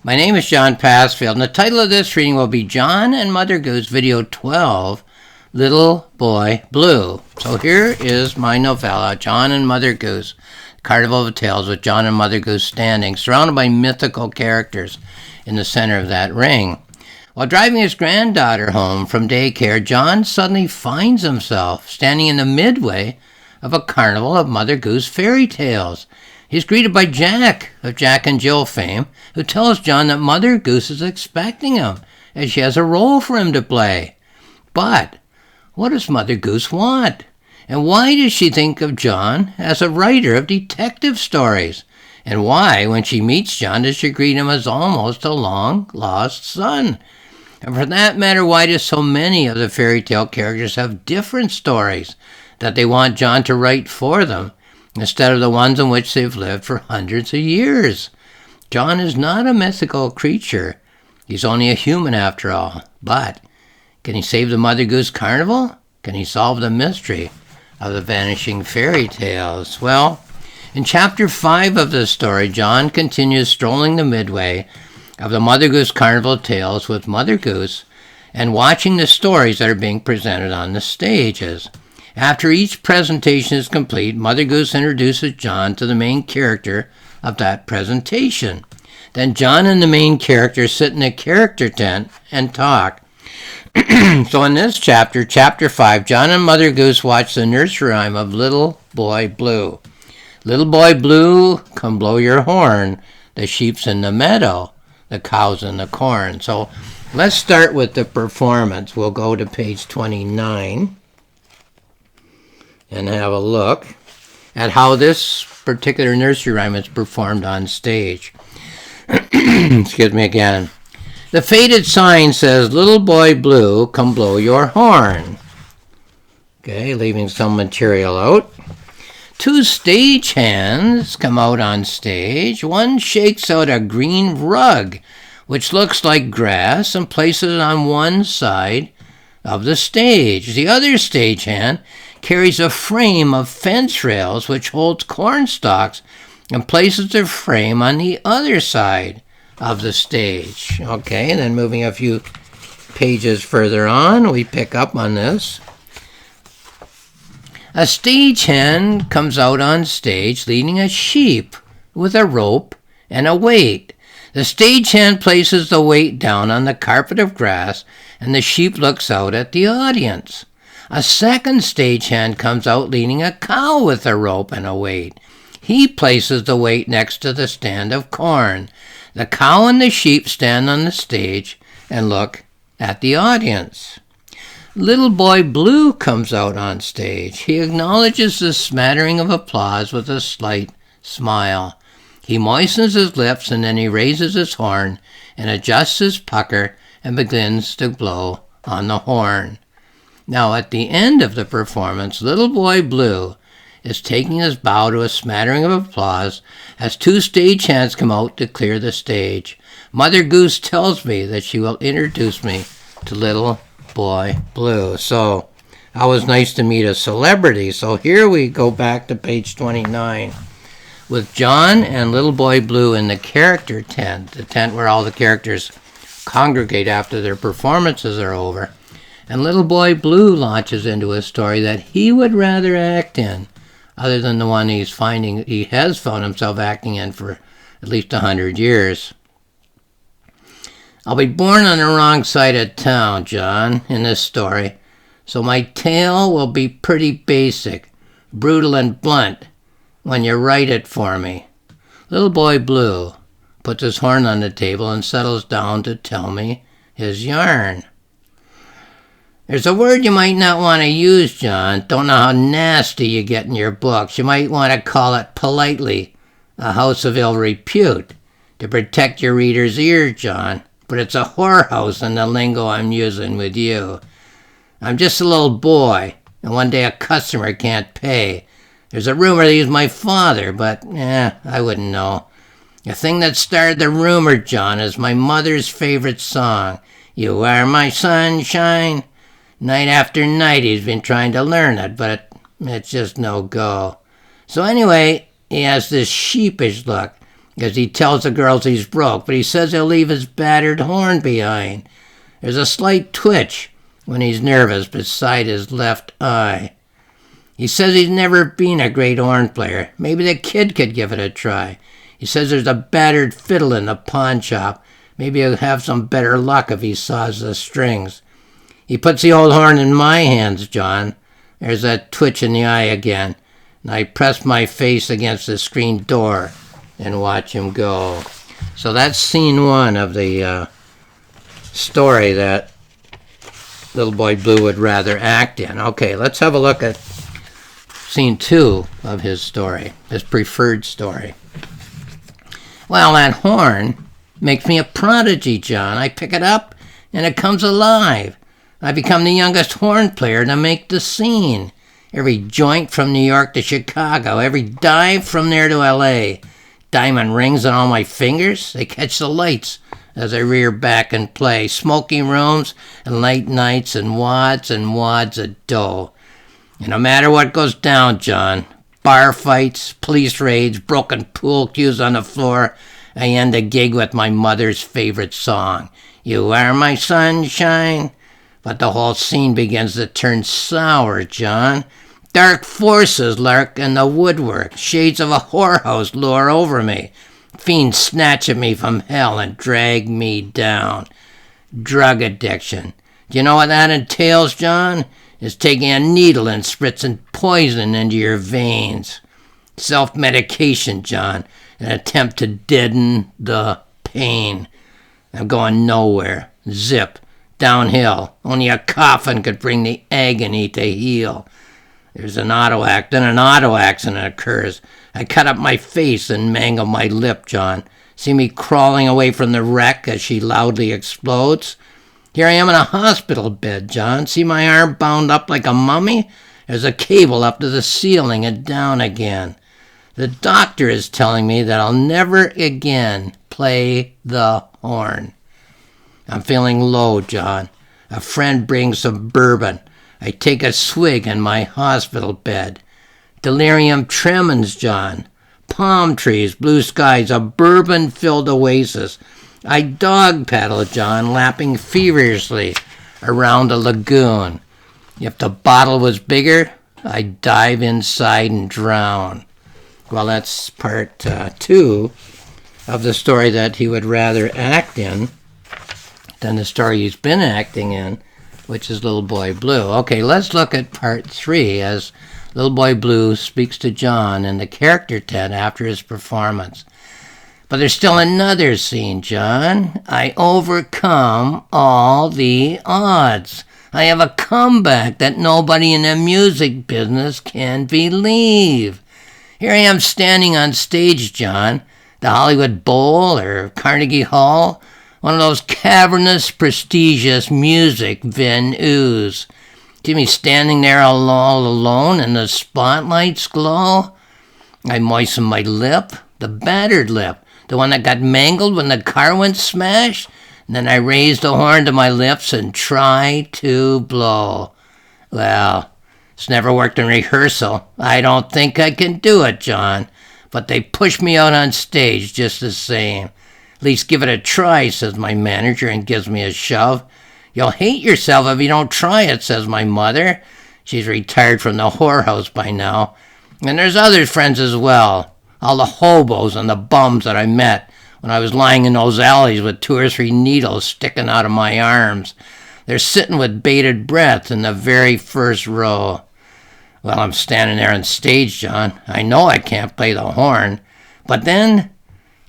My name is John Passfield, and the title of this reading will be John and Mother Goose, Video 12, Little Boy Blue. So here is my novella, John and Mother Goose, Carnival of Tales, with John and Mother Goose standing, surrounded by mythical characters in the center of that ring. While driving his granddaughter home from daycare, John suddenly finds himself standing in the midway of a carnival of Mother Goose fairy tales. He's greeted by Jack, of Jack and Jill fame, who tells John that Mother Goose is expecting him, as she has a role for him to play. But what does Mother Goose want? And why does she think of John as a writer of detective stories? And why, when she meets John, does she greet him as almost a long-lost son? And for that matter, why do so many of the fairy tale characters have different stories that they want John to write for them, instead of the ones in which they've lived for hundreds of years? John is not a mythical creature. He's only a human after all. But can he save the Mother Goose Carnival? Can he solve the mystery of the vanishing fairy tales? Well, in chapter 5 of the story, John continues strolling the midway of the Mother Goose Carnival tales with Mother Goose and watching the stories that are being presented on the stages. After each presentation is complete, Mother Goose introduces John to the main character of that presentation. Then John and the main character sit in a character tent and talk. So in this chapter, chapter 5, John and Mother Goose watch the nursery rhyme of Little Boy Blue. Little boy blue, come blow your horn. The sheep's in the meadow, the cow's in the corn. So let's start with the performance. We'll go to page 29. And have a look at how this particular nursery rhyme is performed on stage. Excuse me again. The faded sign says, Little Boy Blue, come blow your horn. Okay, leaving some material out. Two stage hands come out on stage. One shakes out a green rug, which looks like grass, and places it on one side of the stage. The other stagehand carries a frame of fence rails which holds corn stalks and places the frame on the other side of the stage. Okay, and then moving a few pages further on, we pick up on this. A stagehand comes out on stage leading a sheep with a rope and a weight. The stagehand places the weight down on the carpet of grass, and the sheep looks out at the audience. A second stagehand comes out leading a cow with a rope and a weight. He places the weight next to the stand of corn. The cow and the sheep stand on the stage and look at the audience. Little Boy Blue comes out on stage. He acknowledges the smattering of applause with a slight smile. He moistens his lips, and then he raises his horn and adjusts his pucker and begins to blow on the horn. Now, at the end of the performance, Little Boy Blue is taking his bow to a smattering of applause as two stagehands come out to clear the stage. Mother Goose tells me that she will introduce me to Little Boy Blue. So, that was nice to meet a celebrity. So here we go back to page 29 with John and Little Boy Blue in the character tent, the tent where all the characters congregate after their performances are over. And Little Boy Blue launches into a story that he would rather act in, other than the one he has found himself acting in for at least 100 years. I'll be born on the wrong side of town, John, in this story, so my tale will be pretty basic, brutal and blunt when you write it for me. Little Boy Blue puts his horn on the table and settles down to tell me his yarn. There's a word you might not want to use, John. Don't know how nasty you get in your books. You might want to call it politely a house of ill repute to protect your reader's ear, John. But it's a whorehouse in the lingo I'm using with you. I'm just a little boy, and one day a customer can't pay. There's a rumor that he's my father, but I wouldn't know. The thing that started the rumor, John, is my mother's favorite song. You are my sunshine. Night after night he's been trying to learn it, but it's just no go. So anyway, he has this sheepish look because he tells the girls he's broke, but he says he'll leave his battered horn behind. There's a slight twitch when he's nervous beside his left eye. He says he's never been a great horn player. Maybe the kid could give it a try. He says there's a battered fiddle in the pawn shop. Maybe he'll have some better luck if he saws the strings. He puts the old horn in my hands, John. There's that twitch in the eye again. And I press my face against the screen door and watch him go. So that's scene one of the story that Little Boy Blue would rather act in. Okay, let's have a look at scene two of his story, his preferred story. Well, that horn makes me a prodigy, John. I pick it up and it comes alive. I become the youngest horn player to make the scene. Every joint from New York to Chicago, every dive from there to L.A. Diamond rings on all my fingers. They catch the lights as I rear back and play. Smoking rooms and late nights and wads of dough. And no matter what goes down, John, bar fights, police raids, broken pool cues on the floor, I end the gig with my mother's favorite song, You Are My Sunshine. But the whole scene begins to turn sour, John. Dark forces lurk in the woodwork. Shades of a whorehouse lure over me. Fiends snatch at me from hell and drag me down. Drug addiction. Do you know what that entails, John? Is taking a needle and spritzing poison into your veins. Self-medication, John. An attempt to deaden the pain. I'm going nowhere. Zip. Downhill. Only a coffin could bring the agony to heal. There's an auto accident occurs. I cut up my face and mangle my lip, John. See me crawling away from the wreck as she loudly explodes? Here I am in a hospital bed, John. See my arm bound up like a mummy? There's a cable up to the ceiling and down again. The doctor is telling me that I'll never again play the horn. I'm feeling low, John. A friend brings some bourbon. I take a swig in my hospital bed. Delirium tremens, John. Palm trees, blue skies, a bourbon-filled oasis. I dog paddle, John, lapping feverishly around a lagoon. If the bottle was bigger, I'd dive inside and drown. Well, that's part two of the story that he would rather act in than the story he's been acting in, which is Little Boy Blue. Okay, let's look at part three as Little Boy Blue speaks to John in the character tent after his performance. But there's still another scene, John. I overcome all the odds. I have a comeback that nobody in the music business can believe. Here I am standing on stage, John, the Hollywood Bowl or Carnegie Hall, one of those cavernous, prestigious music venues. See me standing there all alone in the spotlight's glow? I moisten my lip, the battered lip, the one that got mangled when the car went smash. And then I raise the horn to my lips and try to blow. Well, it's never worked in rehearsal. I don't think I can do it, John. But they push me out on stage just the same. At least give it a try, says my manager, and gives me a shove. You'll hate yourself if you don't try it, says my mother. She's retired from the whorehouse by now. And there's other friends as well. All the hobos and the bums that I met when I was lying in those alleys with 2 or 3 needles sticking out of my arms. They're sitting with bated breath in the very first row. Well, I'm standing there on stage, John. I know I can't play the horn. But then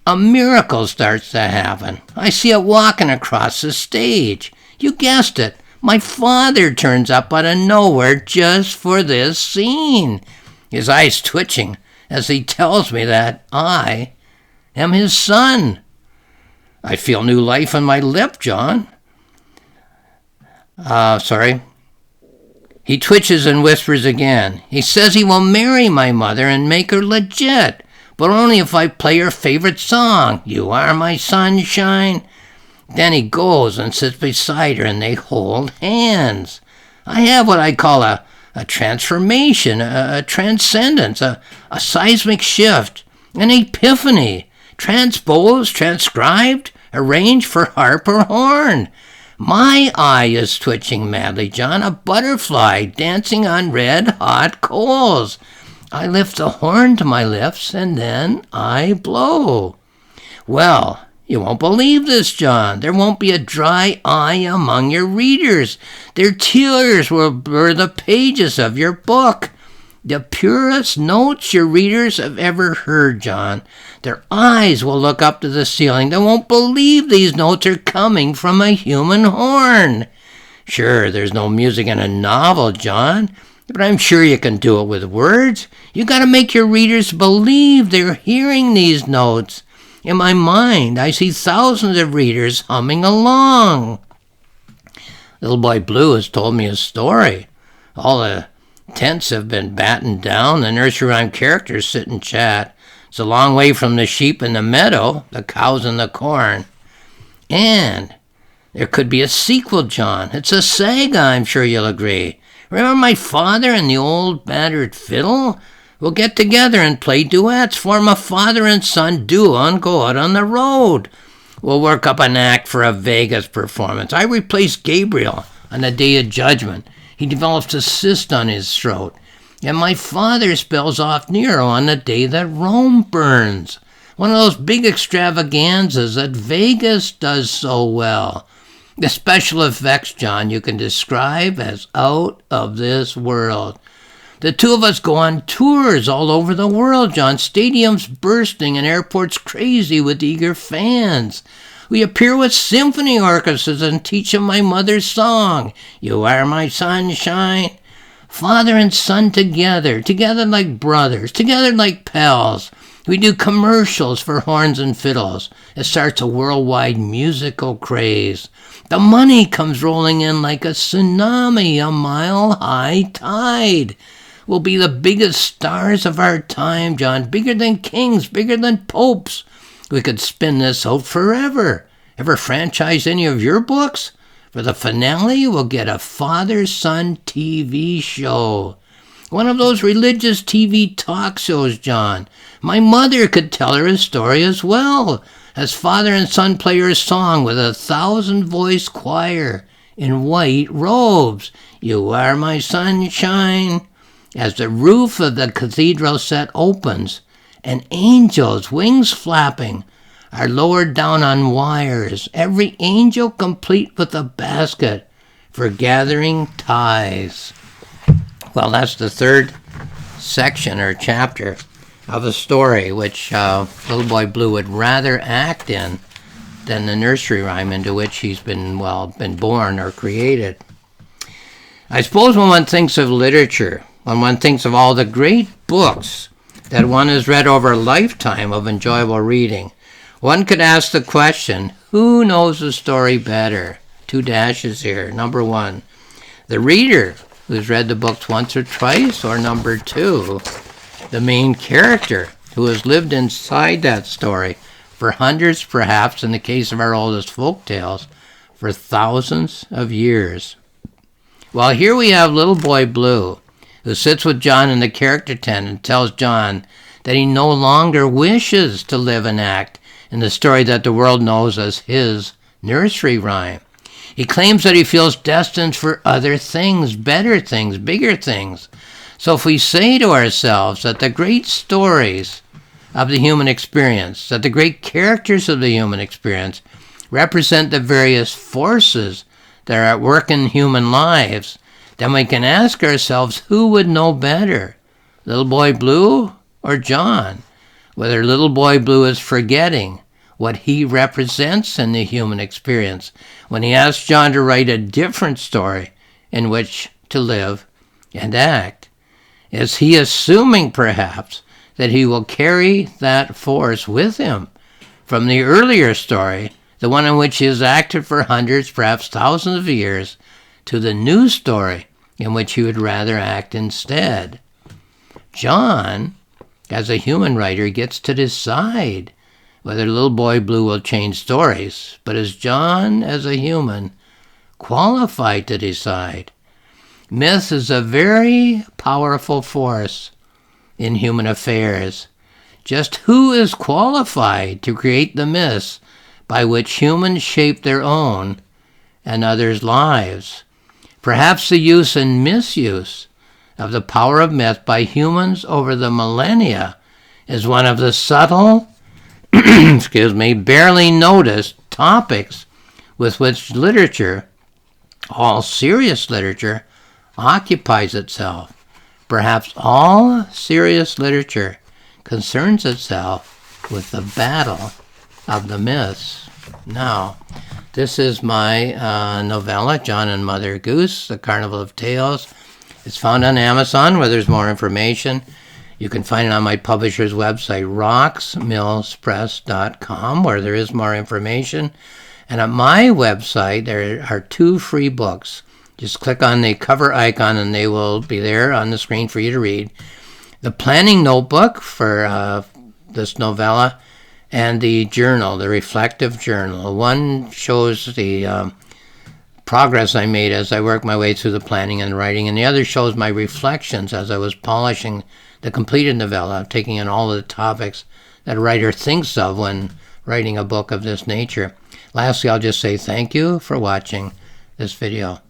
a miracle starts to happen. I see it walking across the stage. You guessed it. My father turns up out of nowhere just for this scene. His eyes twitching as he tells me that I am his son. I feel new life in my lip, John. He twitches and whispers again. He says he will marry my mother and make her legit, but only if I play her favorite song, You Are My Sunshine. Then he goes and sits beside her and they hold hands. I have what I call a transformation, a transcendence, a seismic shift, an epiphany. transposed, transcribed, arranged for harp or horn. My eye is twitching madly, John, a butterfly dancing on red-hot coals. I lift the horn to my lips, and then I blow. Well, you won't believe this, John. There won't be a dry eye among your readers. Their tears will blur the pages of your book. The purest notes your readers have ever heard, John. Their eyes will look up to the ceiling. They won't believe these notes are coming from a human horn. Sure, there's no music in a novel, John, but I'm sure you can do it with words. You got to make your readers believe they're hearing these notes. In my mind, I see thousands of readers humming along. Little Boy Blue has told me a story. All the tents have been battened down. The nursery rhyme characters sit and chat. It's a long way from the sheep in the meadow, the cows in the corn. And there could be a sequel, John. It's a saga, I'm sure you'll agree. Remember my father and the old battered fiddle? We'll get together and play duets, form a father and son duo, and go out on the road. We'll work up an act for a Vegas performance. I replace Gabriel on the Day of Judgment. He develops a cyst on his throat. And my father spells off Nero on the day that Rome burns. One of those big extravaganzas that Vegas does so well. The special effects, John, you can describe as out of this world. The two of us go on tours all over the world, John. Stadiums bursting and airports crazy with eager fans. We appear with symphony orchestras and teach them my mother's song, You Are My Sunshine. Father and son together like brothers, together like pals. We do commercials for horns and fiddles. It starts a worldwide musical craze. The money comes rolling in like a tsunami, a mile-high tide. We'll be the biggest stars of our time, John. Bigger than kings, bigger than popes. We could spin this out forever. Ever franchise any of your books? For the finale, we'll get a father-son TV show. One of those religious TV talk shows, John. My mother could tell her a story as well, as father and son play her song with a 1,000-voice choir in white robes. You are my sunshine. As the roof of the cathedral set opens, and angels, wings flapping, are lowered down on wires, every angel complete with a basket for gathering tithes. Well, that's the third section or chapter of a story which Little Boy Blue would rather act in than the nursery rhyme into which he's been born or created. I suppose when one thinks of literature, when one thinks of all the great books that one has read over a lifetime of enjoyable reading, one could ask the question, who knows the story better? 2 dashes here. Number 1, the reader who's read the books once or twice, or number 2, the main character who has lived inside that story for hundreds, perhaps in the case of our oldest folk tales, for thousands of years. Well, here we have Little Boy Blue, who sits with John in the character tent and tells John that he no longer wishes to live and act in the story that the world knows as his nursery rhyme. He claims that he feels destined for other things, better things, bigger things. So if we say to ourselves that the great stories of the human experience, that the great characters of the human experience represent the various forces that are at work in human lives, then we can ask ourselves who would know better, Little Boy Blue or John? Whether Little Boy Blue is forgetting what he represents in the human experience when he asks John to write a different story in which to live and act. Is he assuming, perhaps, that he will carry that force with him from the earlier story, the one in which he has acted for hundreds, perhaps thousands of years, to the new story in which he would rather act instead? John, as a human writer, gets to decide whether Little Boy Blue will change stories, but is John, as a human, qualified to decide? Myth is a very powerful force in human affairs. Just who is qualified to create the myths by which humans shape their own and others' lives? Perhaps the use and misuse of the power of myth by humans over the millennia is one of the subtle, barely noticed topics with which literature, all serious literature, occupies itself. Perhaps all serious literature concerns itself with the battle of the myths. Now, this is my novella, John and Mother Goose, The Carnival of Tales. It's found on Amazon, where there's more information. You can find it on my publisher's website, roxmillspress.com, where there is more information. And at my website, there are 2 free books. Just click on the cover icon and they will be there on the screen for you to read. The planning notebook for this novella, and the journal, the reflective journal. One shows the progress I made as I worked my way through the planning and writing, and the other shows my reflections as I was polishing the completed novella, taking in all of the topics that a writer thinks of when writing a book of this nature. Lastly, I'll just say thank you for watching this video.